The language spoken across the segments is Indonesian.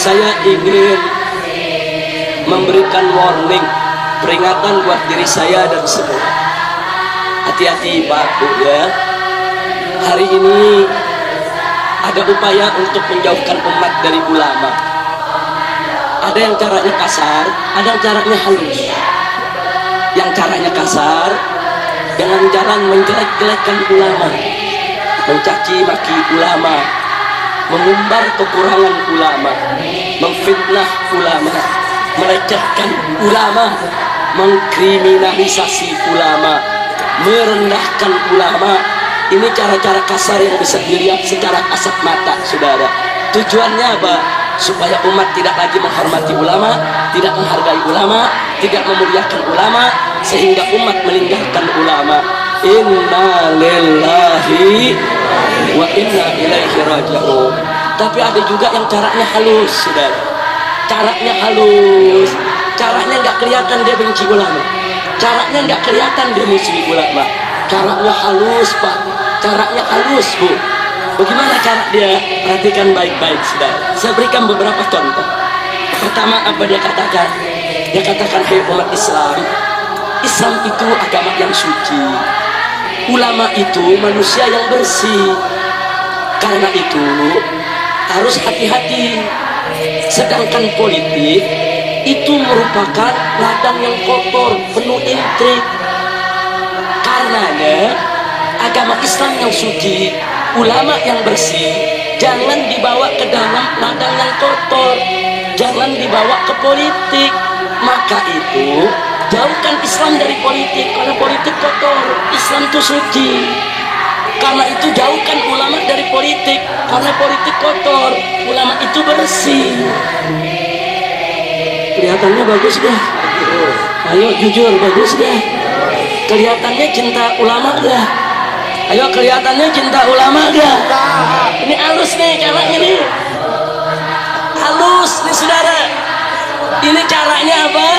Saya ingin memberikan warning, peringatan buat diri saya dan semua. Hati-hati Pak Bu ya. Hari ini ada upaya untuk menjauhkan umat dari ulama. Ada yang caranya kasar, ada yang caranya halus. Yang caranya kasar dengan jalan menjelek-jelekkan ulama, mencaci maki ulama, mengumbar kekurangan ulama, memfitnah ulama, melecehkan ulama, mengkriminalisasi ulama, merendahkan ulama. Ini cara-cara kasar yang bisa dilihat secara kasat mata, saudara. Tujuannya apa? Supaya umat tidak lagi menghormati ulama, tidak menghargai ulama, tidak memuliakan ulama, sehingga umat meninggalkan ulama. Inna lillahi wa inna ilaihi raji'un. Tapi ada juga yang caranya halus, saudara. Caranya halus, caranya nggak kelihatan dia benci ulama, caranya nggak kelihatan dia musuhi ulama. Caranya halus Pak, caranya halus Bu. Bagaimana cara dia? Perhatikan baik-baik saudara. Saya berikan beberapa contoh. Pertama, apa dia katakan? Dia katakan, hai umat Islam, Islam itu agama yang suci, ulama itu manusia yang bersih. Karena itu harus hati-hati. Sedangkan politik itu merupakan ladang yang kotor, penuh intrik. Karenanya agama Islam yang suci, ulama yang bersih, jangan dibawa ke dalam ladang yang kotor, jangan dibawa ke politik. Maka itu jauhkan Islam dari politik, karena politik kotor, Islam itu suci. Karena itu jauhkan ulama dari politik, karena politik kotor, ulama itu bersih. Kelihatannya bagus gak? Ayo jujur, bagus gak? Kelihatannya cinta ulama gak? Ayo kelihatannya cinta ulama gak? Ini halus nih caranya nih, halus nih saudara. Ini caranya apa?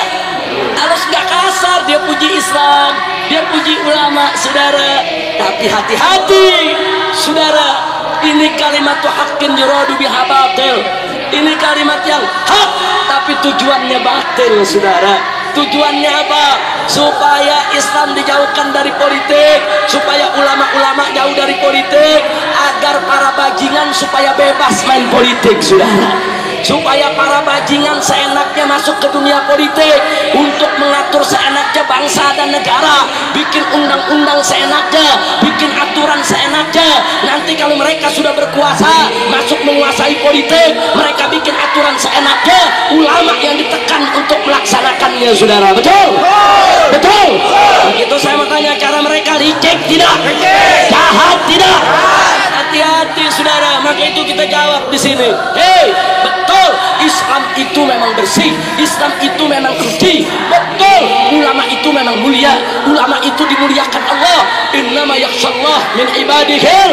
Halus gak kasar, dia puji Islam, dia puji ulama saudara. Tapi hati-hati saudara, ini kalimat haqqin yuradu biha batil. Ini kalimat yang hak tapi tujuannya batil saudara. Tujuannya apa? Supaya Islam dijauhkan dari politik, supaya ulama-ulama jauh dari politik, agar para bajingan supaya bebas main politik saudara. Supaya para bajingan seenaknya masuk ke dunia politik untuk mengatur seenaknya bangsa dan negara, bikin undang-undang seenaknya, bikin aturan seenaknya. Nanti kalau mereka sudah berkuasa, masuk menguasai politik, mereka bikin aturan seenaknya, ulama yang ditekan untuk melaksanakannya saudara. Betul? Betul? Begitu saya mau tanya, cara mereka licik tidak? Jahat tidak? Hati-hati saudara. Maka itu kita jawab di sini. Hei, betul, Islam itu memang bersih, Islam itu memang suci. Betul, ulama itu memang mulia, ulama itu dimuliakan Allah. Innama yakhshallah min ibadihil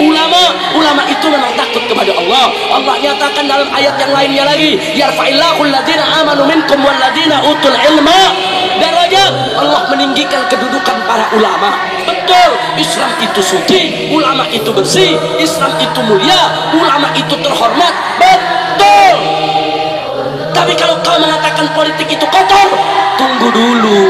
ulama. Ulama itu memang takut kepada Allah. Allah nyatakan dalam ayat yang lainnya lagi, yarfa'illahu alladhina amanu minkum walladhina utul ilma darajat. Allah meninggikan kedudukan para ulama. Betul, Islam itu suci, ulama itu bersih, Islam itu mulia, ulama itu terhormat. Betul. Tapi kalau kau mengatakan politik itu kotor, tunggu dulu.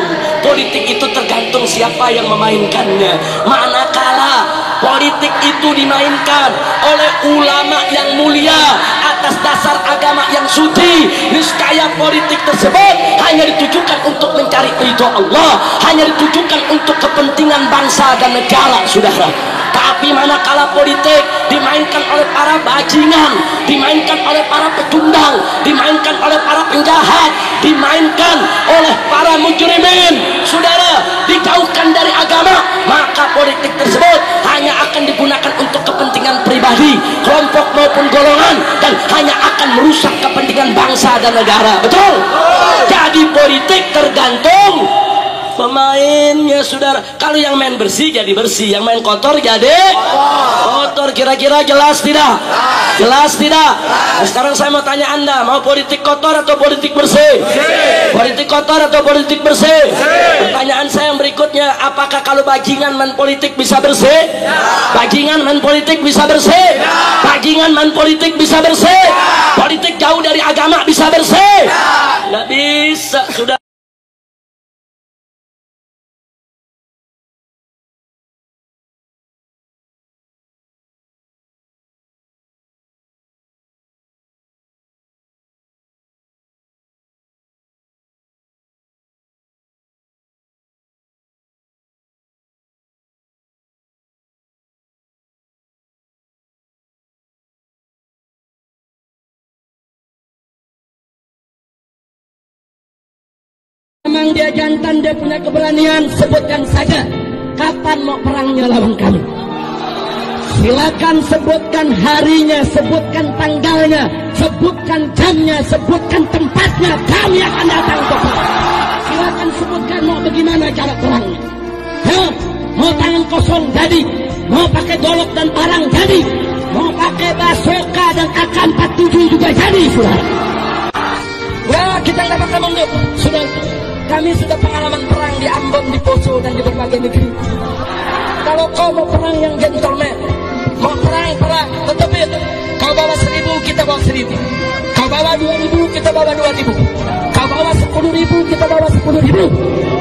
Politik itu tergantung siapa yang memainkannya. Manakala politik itu dimainkan oleh ulama yang mulia atas dasar agama yang suci, niscaya politik tersebut hanya ditujukan untuk mencari ridho Allah, hanya ditujukan untuk kepentingan bangsa dan negara saudara. Tapi manakala politik dimainkan oleh para bajingan, dimainkan oleh para pecundang, dimainkan oleh para penjahat, dimainkan oleh para mujrimin saudara, dijauhkan dari agama, maka politik tersebut hanya akan digunakan untuk kepentingan pribadi, kelompok maupun golongan, dan hanya akan merusak kepentingan bangsa dan negara. Betul? Jadi politik tergantung pemainnya saudara. Kalau yang main bersih jadi bersih, yang main kotor jadi kotor. Kira-kira jelas tidak? Jelas tidak? Nah, sekarang saya mau tanya Anda, mau politik kotor atau politik bersih? Politik kotor atau politik bersih? Pertanyaan saya yang berikutnya, apakah kalau bajingan main politik bisa bersih? Bajingan main politik bisa bersih? Bajingan main politik bisa bersih? Politik jauh dari agama bisa bersih? Nggak bisa, sudah. Memang dia jantan, dia punya keberanian, sebutkan saja kapan mau perangnya lawan kami. Silakan sebutkan harinya, sebutkan tanggalnya, sebutkan jamnya, sebutkan tempatnya, kami akan datang ke perang. Silakan sebutkan mau bagaimana cara perangnya. Mau tangan kosong jadi, mau pakai golok dan parang jadi, mau pakai basoka dan AK-47 juga jadi, saudara. Wah, kita nggak bakal mundur, sudah. Kami sudah pengalaman perang di Ambon, di Poso, dan di berbagai negeri. Kalau kau mau perang yang gentleman, mau perang, tetapi kau bawa 1.000, kita bawa 1.000. Kau bawa 2.000, kita bawa 2.000. Kau bawa 10.000, kita bawa 10.000.